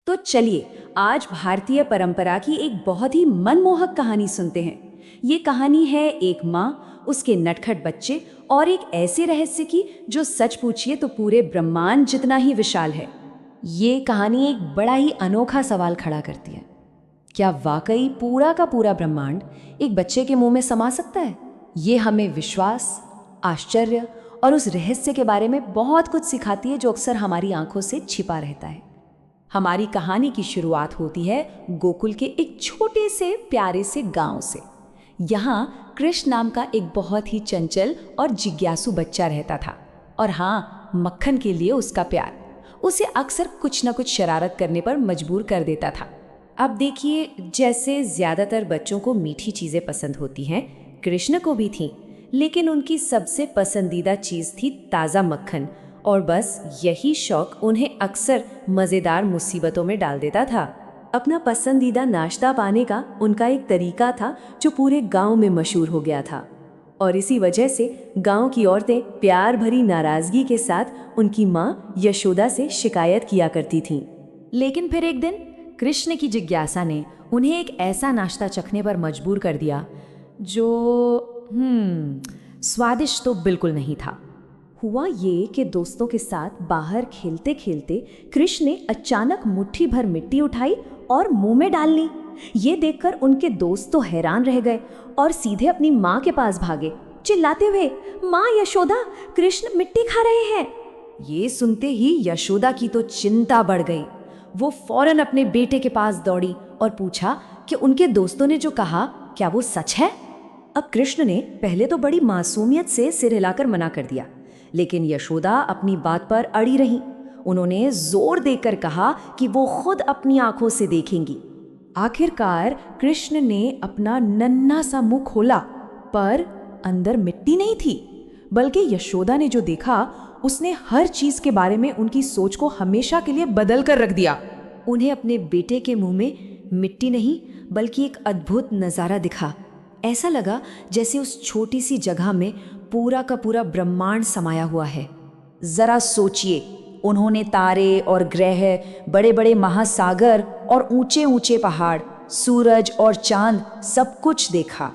तो चलिए आज भारतीय परंपरा की एक बहुत ही मनमोहक कहानी सुनते हैं। ये कहानी है एक माँ, उसके नटखट बच्चे और एक ऐसे रहस्य की जो सच पूछिए तो पूरे ब्रह्मांड जितना ही विशाल है। ये कहानी एक बड़ा ही अनोखा सवाल खड़ा करती है। क्या वाकई पूरा का पूरा ब्रह्मांड एक बच्चे के मुंह में समा सकता है? ये हमें विश्वास, आश्चर्य और उस रहस्य के बारे में बहुत कुछ सिखाती है जो अक्सर हमारी आंखों से छिपा रहता है। हमारी कहानी की शुरुआत होती है गोकुल के एक छोटे से प्यारे से गांव से। यहाँ कृष्ण नाम का एक बहुत ही चंचल और जिज्ञासु बच्चा रहता था। और हाँ, मक्खन के लिए उसका प्यार उसे अक्सर कुछ न कुछ शरारत करने पर मजबूर कर देता था। अब देखिए, जैसे ज़्यादातर बच्चों को मीठी चीज़ें पसंद होती हैं, कृष्ण को भी थी, लेकिन उनकी सबसे पसंदीदा चीज़ थी ताज़ा मक्खन। और बस यही शौक उन्हें अक्सर मज़ेदार मुसीबतों में डाल देता था। अपना पसंदीदा नाश्ता पाने का उनका एक तरीका था जो पूरे गांव में मशहूर हो गया था। और इसी वजह से गांव की औरतें प्यार भरी नाराज़गी के साथ उनकी माँ यशोदा से शिकायत किया करती थीं। लेकिन फिर एक दिन कृष्ण की जिज्ञासा ने उन्हें एक ऐसा नाश्ता चखने पर मजबूर कर दिया जो स्वादिष्ट तो बिल्कुल नहीं था। हुआ ये कि दोस्तों के साथ बाहर खेलते खेलते कृष्ण ने अचानक मुट्ठी भर मिट्टी उठाई और मुंह में डाल ली। ये देखकर उनके दोस्त तो हैरान रह गए और सीधे अपनी माँ के पास भागे, चिल्लाते हुए, माँ यशोदा, कृष्ण मिट्टी खा रहे हैं। ये सुनते ही यशोदा की तो चिंता बढ़ गई। वो फौरन अपने बेटे के पास दौड़ी और पूछा कि उनके दोस्तों ने जो कहा क्या वो सच है। अब कृष्ण ने पहले तो बड़ी मासूमियत से सिर हिलाकर मना कर दिया, लेकिन यशोदा अपनी बात पर अड़ी रही। उन्होंने जोर देकर कहा कि वो खुद अपनी आंखों से देखेंगी। आखिरकार कृष्ण ने अपना नन्हा सा मुंह खोला, पर अंदर मिट्टी नहीं थी, बल्कि यशोदा ने जो देखा उसने हर चीज के बारे में उनकी सोच को हमेशा के लिए बदल कर रख दिया। उन्हें अपने बेटे के मुंह में मिट्टी नहीं बल्कि एक अद्भुत नज़ारा दिखा। ऐसा लगा जैसे उस छोटी सी जगह में पूरा का पूरा ब्रह्मांड समाया हुआ है। जरा सोचिए, उन्होंने तारे और ग्रह, बड़े बड़े महासागर और ऊंचे ऊंचे पहाड़, सूरज और चांद सब कुछ देखा।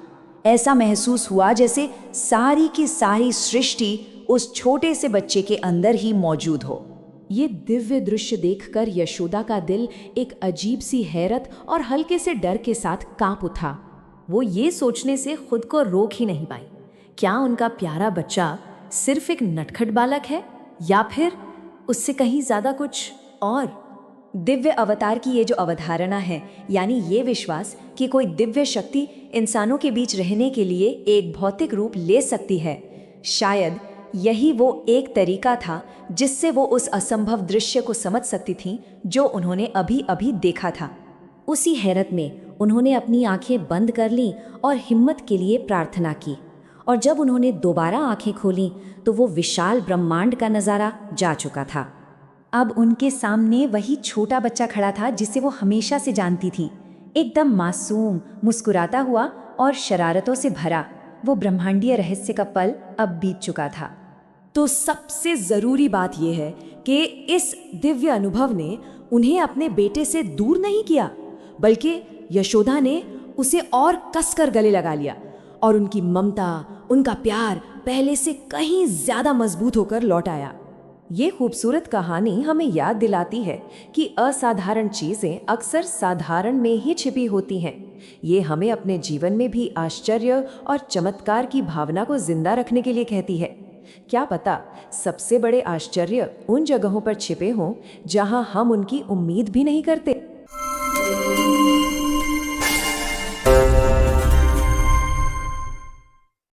ऐसा महसूस हुआ जैसे सारी की सारी सृष्टि उस छोटे से बच्चे के अंदर ही मौजूद हो। ये दिव्य दृश्य देखकर यशोदा का दिल एक अजीब सी हैरत और हल्के से डर के साथ कांप उठा। वो ये सोचने से खुद को रोक ही नहीं पाई, क्या उनका प्यारा बच्चा सिर्फ एक नटखट बालक है या फिर उससे कहीं ज्यादा कुछ और। दिव्य अवतार की ये जो अवधारणा है, यानी ये विश्वास कि कोई दिव्य शक्ति इंसानों के बीच रहने के लिए एक भौतिक रूप ले सकती है, शायद यही वो एक तरीका था जिससे वो उस असंभव दृश्य को समझ सकती थीं जो उन्होंने अभी अभी देखा था। उसी हैरत में उन्होंने अपनी आंखें बंद कर लीं और हिम्मत के लिए प्रार्थना की। और जब उन्होंने दोबारा आंखें खोलीं तो वो विशाल ब्रह्मांड का नज़ारा जा चुका था। अब उनके सामने वही छोटा बच्चा खड़ा था जिसे वो हमेशा से जानती थी, एकदम मासूम, मुस्कुराता हुआ और शरारतों से भरा। वो ब्रह्मांडीय रहस्य का पल अब बीत चुका था। तो सबसे ज़रूरी बात यह है कि इस दिव्य अनुभव ने उन्हें अपने बेटे से दूर नहीं किया, बल्कि यशोदा ने उसे और कसकर गले लगा लिया और उनकी ममता, उनका प्यार पहले से कहीं ज्यादा मजबूत होकर लौट आया। ये खूबसूरत कहानी हमें याद दिलाती है कि असाधारण चीजें अक्सर साधारण में ही छिपी होती हैं। ये हमें अपने जीवन में भी आश्चर्य और चमत्कार की भावना को जिंदा रखने के लिए कहती है। क्या पता सबसे बड़े आश्चर्य उन जगहों पर छिपे हों जहां हम उनकी उम्मीद भी नहीं करते।